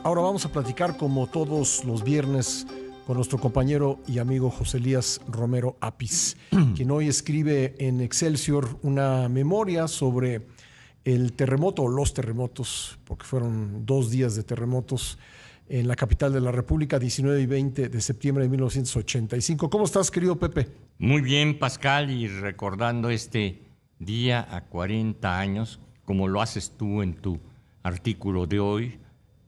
Ahora vamos a platicar como todos los viernes con nuestro compañero y amigo José Elías Romero Apis, quien hoy escribe en Excelsior una memoria sobre el terremoto o los terremotos, porque fueron 2 días de terremotos en la capital de la República, 19 y 20 de septiembre de 1985. ¿Cómo estás, querido Pepe? Muy bien, Pascal, y recordando este día a 40 años, como lo haces tú en tu artículo de hoy,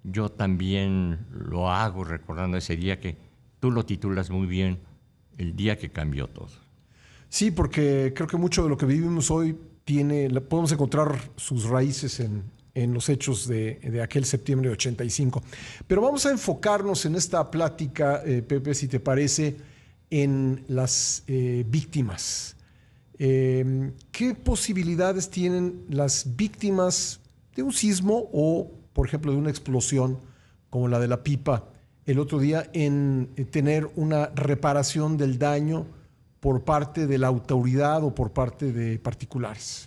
yo también lo hago recordando ese día que tú lo titulas muy bien, el día que cambió todo. Sí, porque creo que mucho de lo que vivimos hoy podemos encontrar sus raíces en los hechos de aquel septiembre de 85. Pero vamos a enfocarnos en esta plática, Pepe, si te parece, en las víctimas. ¿Qué posibilidades tienen las víctimas de un sismo o, por ejemplo, de una explosión como la de la Pipa el otro día en tener una reparación del daño por parte de la autoridad o por parte de particulares?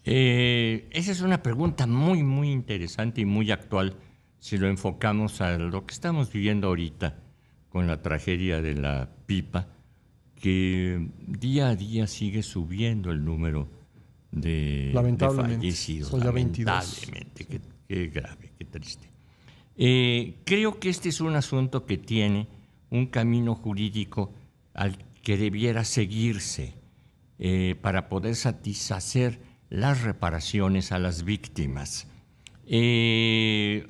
Esa es una pregunta muy, muy interesante y muy actual si lo enfocamos a lo que estamos viviendo ahorita con la tragedia de la Pipa, que día a día sigue subiendo el número de fallecidos. Son ya 22. Lamentablemente, qué grave, qué triste. Creo que este es un asunto que tiene un camino jurídico al que debiera seguirse para poder satisfacer las reparaciones a las víctimas. Creo,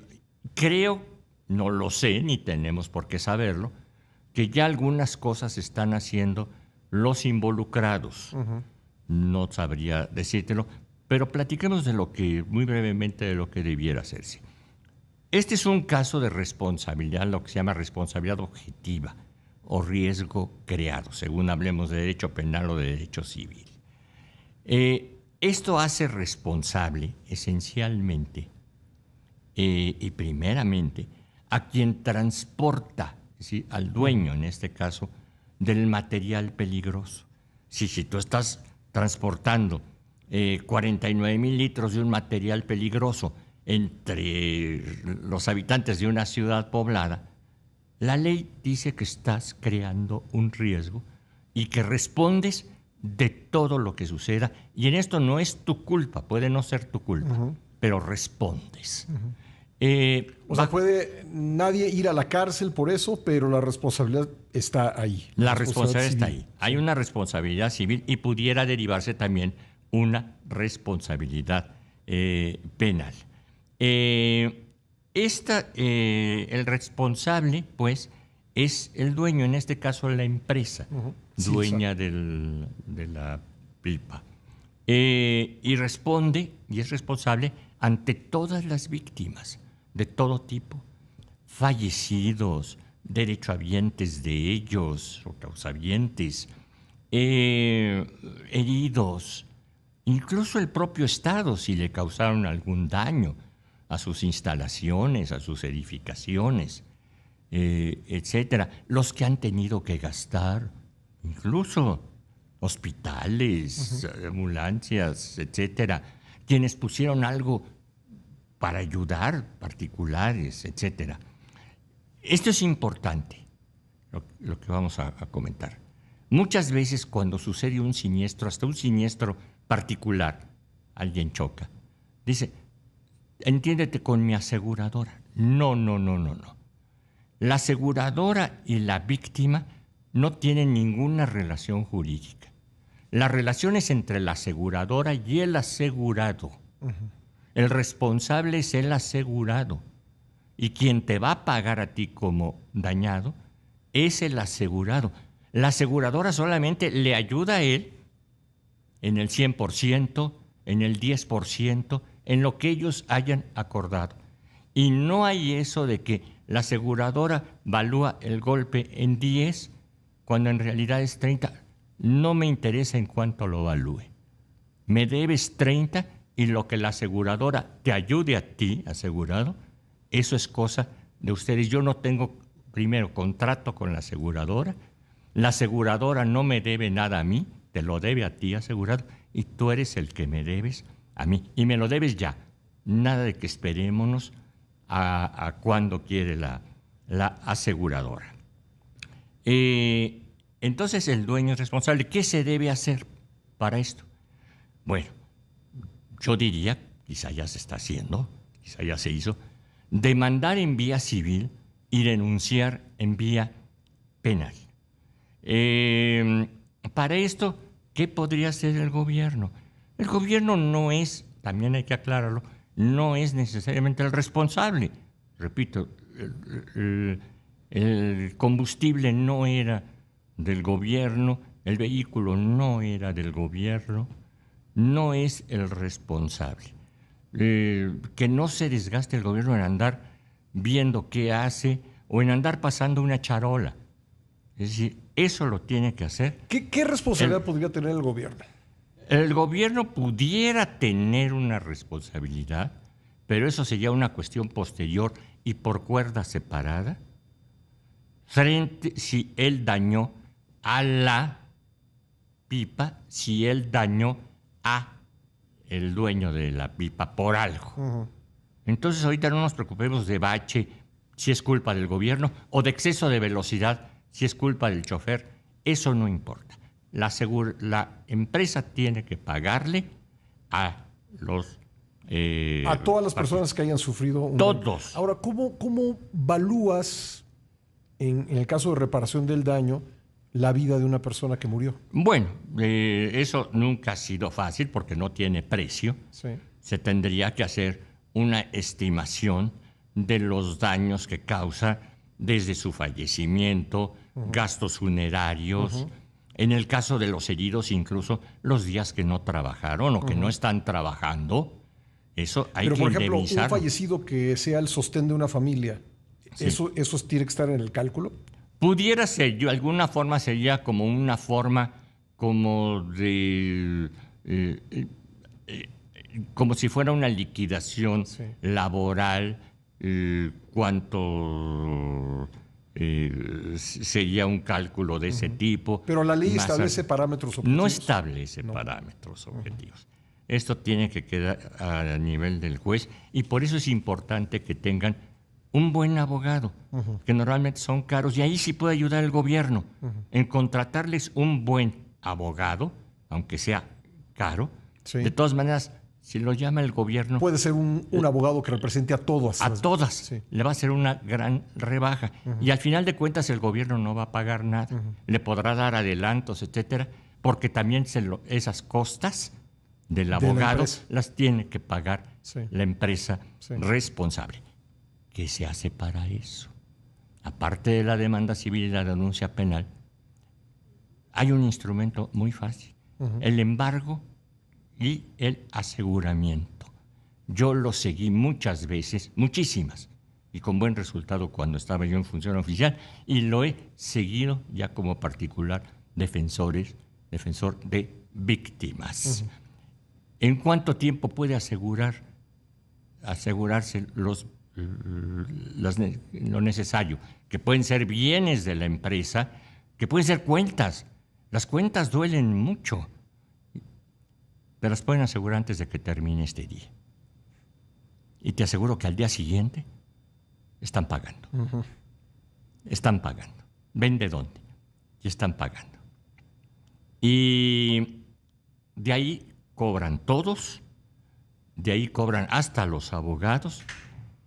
no lo sé, ni tenemos por qué saberlo, que ya algunas cosas están haciendo los involucrados. No sabría decírtelo, pero platiquemos muy brevemente de lo que debiera hacerse. Este es un caso de responsabilidad, lo que se llama responsabilidad objetiva o riesgo creado, según hablemos de derecho penal o de derecho civil. Esto hace responsable esencialmente y primeramente a quien transporta, es decir, al dueño en este caso, del material peligroso. Si tú estás transportando 49,000 litros de un material peligroso entre los habitantes de una ciudad poblada, la ley dice que estás creando un riesgo y que respondes de todo lo que suceda. Y en esto no es tu culpa, puede no ser tu culpa, pero respondes. O sea, puede nadie ir a la cárcel por eso, pero la responsabilidad está ahí. La responsabilidad está ahí. Hay una responsabilidad civil y pudiera derivarse también una responsabilidad penal. El responsable, pues, es el dueño, en este caso la empresa, dueña de la Pipa. Y responde, y es responsable ante todas las víctimas de todo tipo, fallecidos, derechohabientes de ellos o causahabientes, heridos, incluso el propio Estado si le causaron algún daño a sus instalaciones, a sus edificaciones, etcétera. Los que han tenido que gastar, incluso hospitales, ambulancias, etcétera. Quienes pusieron algo para ayudar, particulares, etcétera. Esto es importante, lo que vamos a comentar. Muchas veces cuando sucede un siniestro, hasta un siniestro particular, alguien choca, dice, entiéndete con mi aseguradora. No. La aseguradora y la víctima no tienen ninguna relación jurídica. La relación es entre la aseguradora y el asegurado. El responsable es el asegurado. Y quien te va a pagar a ti como dañado es el asegurado. La aseguradora solamente le ayuda a él en el 100%, en el 10%, en lo que ellos hayan acordado. Y no hay eso de que la aseguradora valúa el golpe en 10 cuando en realidad es 30. No me interesa en cuánto lo valúe. Me debes 30 y lo que la aseguradora te ayude a ti, asegurado, eso es cosa de ustedes. Yo no tengo, primero, contrato con la aseguradora no me debe nada a mí, te lo debe a ti, asegurado, y tú eres el que me debes a mí, y me lo debes ya. Nada de que esperémonos a cuando quiere la aseguradora. Entonces el dueño es responsable. ¿Qué se debe hacer para esto? Bueno, yo diría, quizá ya se está haciendo, quizá ya se hizo, demandar en vía civil y denunciar en vía penal. Para esto, ¿qué podría hacer el gobierno? El gobierno no es, también hay que aclararlo, no es necesariamente el responsable. Repito, el combustible no era del gobierno, el vehículo no era del gobierno, no es el responsable. Que no se desgaste el gobierno en andar viendo qué hace o en andar pasando una charola. Es decir, eso lo tiene que hacer. ¿Qué responsabilidad podría tener el gobierno? El gobierno pudiera tener una responsabilidad, pero eso sería una cuestión posterior y por cuerda separada, frente si él dañó a la pipa, si él dañó a el dueño de la pipa por algo. Uh-huh. Entonces ahorita no nos preocupemos de bache, si es culpa del gobierno, o de exceso de velocidad, si es culpa del chofer. Eso no importa. La empresa tiene que pagarle a los... a todas las personas que hayan sufrido un daño. Todos. Ahora, ¿cómo evalúas, en el caso de reparación del daño, la vida de una persona que murió? Bueno, eso nunca ha sido fácil porque no tiene precio. Sí. Se tendría que hacer una estimación de los daños que causa desde su fallecimiento, uh-huh, gastos funerarios, uh-huh, en el caso de los heridos, incluso los días que no trabajaron o que, uh-huh, no están trabajando. Eso hay que indemnizar. Pero, por ejemplo, un fallecido que sea el sostén de una familia, sí, ¿eso tiene que estar en el cálculo? Pudiera ser, de alguna forma sería como una forma como de... como si fuera una liquidación, sí, laboral, cuánto sería un cálculo de, uh-huh, ese tipo. Pero la ley establece parámetros objetivos. No establece parámetros objetivos. Uh-huh. Esto tiene que quedar a nivel del juez y por eso es importante que tengan un buen abogado, uh-huh, que normalmente son caros, y ahí sí puede ayudar el gobierno, uh-huh, en contratarles un buen abogado, aunque sea caro. Sí. De todas maneras, si lo llama el gobierno... Puede ser un abogado que represente a todas. A todas. Sí. Le va a hacer una gran rebaja. Uh-huh. Y al final de cuentas el gobierno no va a pagar nada. Uh-huh. Le podrá dar adelantos, etcétera, porque también esas costas del abogado las tiene que pagar, sí, la empresa, sí, responsable. ¿Qué se hace para eso? Aparte de la demanda civil y la denuncia penal, hay un instrumento muy fácil. Uh-huh. El embargo y el aseguramiento. Yo lo seguí muchas veces, muchísimas, y con buen resultado cuando estaba yo en función oficial, y lo he seguido ya como particular defensor de víctimas. Uh-huh. ¿En cuánto tiempo puede asegurarse lo necesario? Que pueden ser bienes de la empresa, que pueden ser cuentas. Las cuentas duelen mucho, pero las pueden asegurar antes de que termine este día. Y te aseguro que al día siguiente están pagando. Uh-huh. Están pagando. ¿Ven de dónde? Y están pagando. Y de ahí cobran todos, de ahí cobran hasta los abogados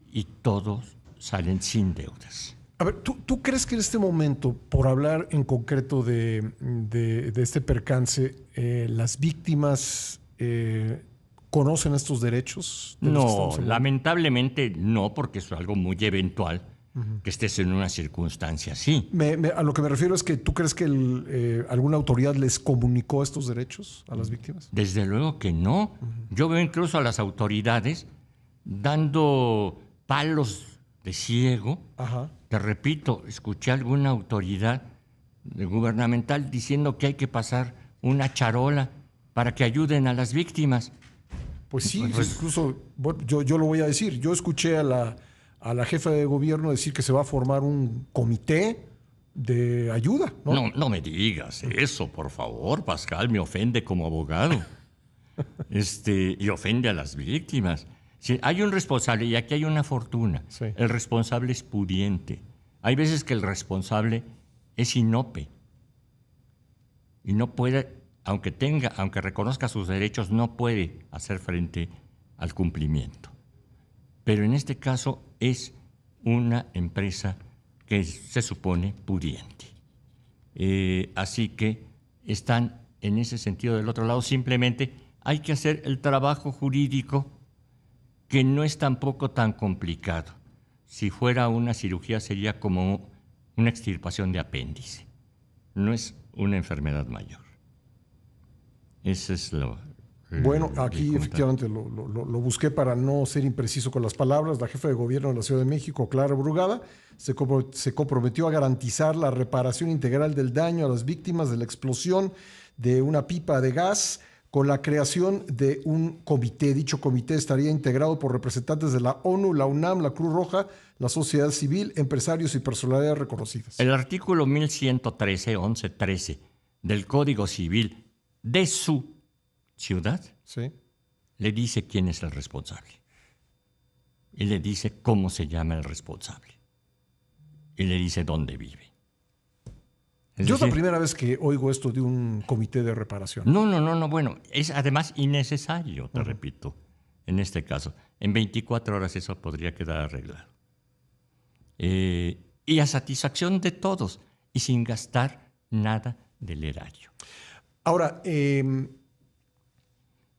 y todos salen sin deudas. A ver, ¿tú crees que en este momento, por hablar en concreto de este percance, las víctimas conocen estos derechos? No, lamentablemente no, porque es algo muy eventual, uh-huh, que estés en una circunstancia así. A lo que me refiero es que ¿tú crees que alguna autoridad les comunicó estos derechos a las víctimas? Desde luego que no. Uh-huh. Yo veo incluso a las autoridades dando palos de ciego. Ajá. Te repito, escuché a alguna autoridad gubernamental diciendo que hay que pasar una charola para que ayuden a las víctimas. Pues sí, incluso bueno, yo lo voy a decir. Yo escuché a la jefa de gobierno decir que se va a formar un comité de ayuda, ¿no? No me digas eso, por favor, Pascal, me ofende como abogado. Y ofende a las víctimas. Sí, hay un responsable y aquí hay una fortuna. Sí. El responsable es pudiente. Hay veces que el responsable es inope y no puede, aunque reconozca sus derechos, no puede hacer frente al cumplimiento. Pero en este caso es una empresa que se supone pudiente. Así que están en ese sentido del otro lado. Simplemente hay que hacer el trabajo jurídico, que no es tampoco tan complicado. Si fuera una cirugía sería como una extirpación de apéndice. No es una enfermedad mayor. Eso es lo... Bueno, aquí efectivamente lo busqué para no ser impreciso con las palabras. La jefa de gobierno de la Ciudad de México, Clara Brugada, se comprometió a garantizar la reparación integral del daño a las víctimas de la explosión de una pipa de gas con la creación de un comité. Dicho comité estaría integrado por representantes de la ONU, la UNAM, la Cruz Roja, la sociedad civil, empresarios y personalidades reconocidas. El artículo 1113 del Código Civil de su ciudad, sí, le dice quién es el responsable. Y le dice cómo se llama el responsable. Y le dice dónde vive. Es la primera vez que oigo esto de un comité de reparación. No. Bueno, es además innecesario, te repito, en este caso. En 24 horas eso podría quedar arreglado. Y a satisfacción de todos y sin gastar nada del erario. Ahora,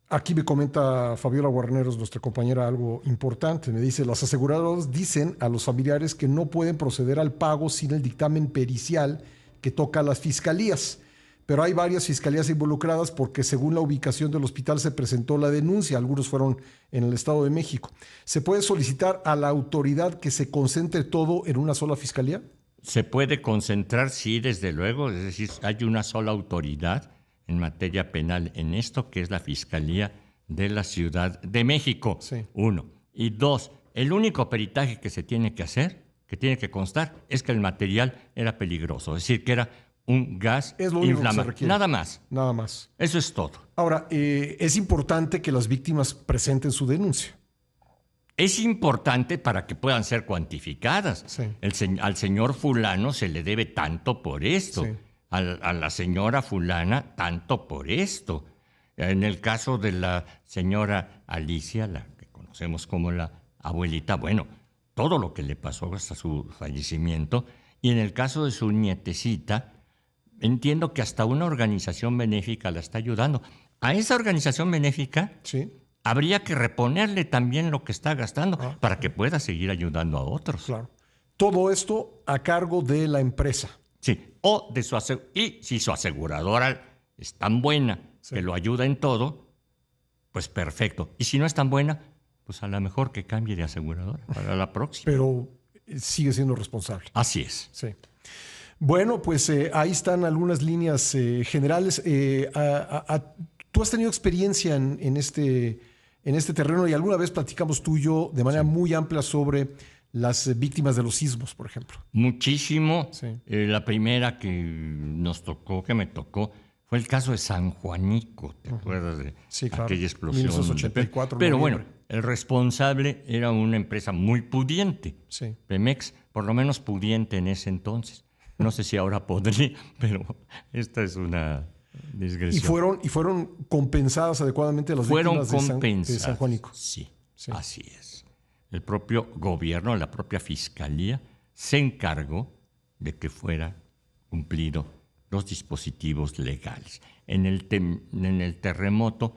aquí me comenta Fabiola Guarneros, nuestra compañera, algo importante. Me dice, las aseguradoras dicen a los familiares que no pueden proceder al pago sin el dictamen pericial que toca a las fiscalías. Pero hay varias fiscalías involucradas porque según la ubicación del hospital se presentó la denuncia. Algunos fueron en el Estado de México. ¿Se puede solicitar a la autoridad que se concentre todo en una sola fiscalía? Se puede concentrar, sí, desde luego. Es decir, hay una sola autoridad en materia penal en esto, que es la Fiscalía de la Ciudad de México. Sí. 1. Y 2, el único peritaje que se tiene que hacer, que tiene que constar, es que el material era peligroso. Es decir, que era un gas inflamable. Nada más. Nada más. Eso es todo. Ahora, es importante que las víctimas presenten su denuncia. Es importante para que puedan ser cuantificadas. Sí. Al señor fulano se le debe tanto por esto. Sí. A la señora fulana tanto por esto. En el caso de la señora Alicia, la que conocemos como la abuelita, bueno, todo lo que le pasó hasta su fallecimiento. Y en el caso de su nietecita, entiendo que hasta una organización benéfica la está ayudando. A esa organización benéfica sí, habría que reponerle también lo que está gastando para que pueda seguir ayudando a otros. Claro. Todo esto a cargo de la empresa. Sí, y si su aseguradora es tan buena que lo ayuda en todo, pues perfecto. Y si no es tan buena, pues a lo mejor que cambie de aseguradora para la próxima. Pero sigue siendo responsable. Así es. Sí. Bueno, pues ahí están algunas líneas generales. Tú has tenido experiencia en este terreno y alguna vez platicamos tú y yo de manera muy amplia sobre las víctimas de los sismos, por ejemplo. Muchísimo. Sí. La primera que me tocó, fue el caso de San Juanico. ¿Te acuerdas de aquella explosión? 1984. Pero bueno, el responsable era una empresa muy pudiente. Sí. Pemex, por lo menos pudiente en ese entonces. No sé si ahora podría, pero esta es una digresión. Y fueron compensadas adecuadamente las víctimas de San Juanico. Sí, así es. El propio gobierno, la propia fiscalía, se encargó de que fuera cumplido los dispositivos legales. En el terremoto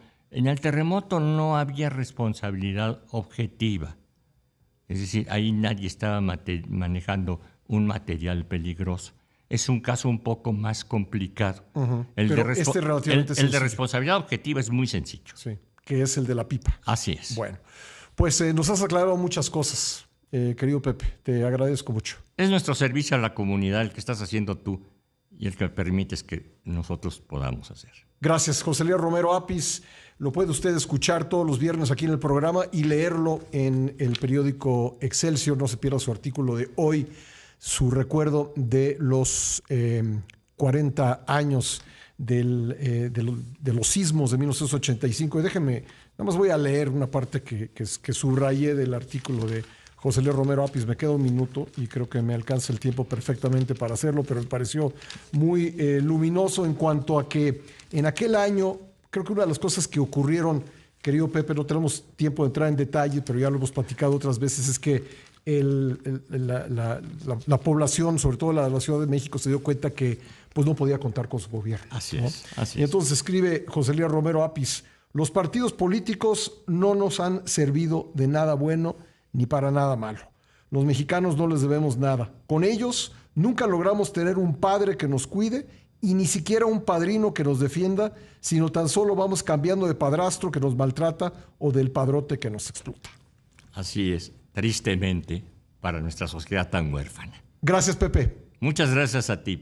no había responsabilidad objetiva. Es decir, ahí nadie estaba manejando un material peligroso. Es un caso un poco más complicado. El de responsabilidad objetiva es muy sencillo. Sí, que es el de la pipa. Así es. Bueno, pues nos has aclarado muchas cosas, querido Pepe. Te agradezco mucho. Es nuestro servicio a la comunidad el que estás haciendo tú y el que permites que nosotros podamos hacer. Gracias, José Elías Romero Apis. Lo puede usted escuchar todos los viernes aquí en el programa y leerlo en el periódico Excelsior. No se pierda su artículo de hoy, su recuerdo de los 40 años de los sismos de 1985. Y déjenme Nada más voy a leer una parte que subrayé del artículo de José Luis Romero Apis. Me queda un minuto y creo que me alcanza el tiempo perfectamente para hacerlo, pero me pareció muy luminoso en cuanto a que en aquel año, creo que una de las cosas que ocurrieron, querido Pepe, no tenemos tiempo de entrar en detalle, pero ya lo hemos platicado otras veces, es que la población, sobre todo la Ciudad de México, se dio cuenta que pues, no podía contar con su gobierno. Así ¿no? es. Así y entonces escribe José Luis Romero Apis: los partidos políticos no nos han servido de nada bueno ni para nada malo. Los mexicanos no les debemos nada. Con ellos nunca logramos tener un padre que nos cuide y ni siquiera un padrino que nos defienda, sino tan solo vamos cambiando de padrastro que nos maltrata o del padrote que nos explota. Así es, tristemente, para nuestra sociedad tan huérfana. Gracias, Pepe. Muchas gracias a ti,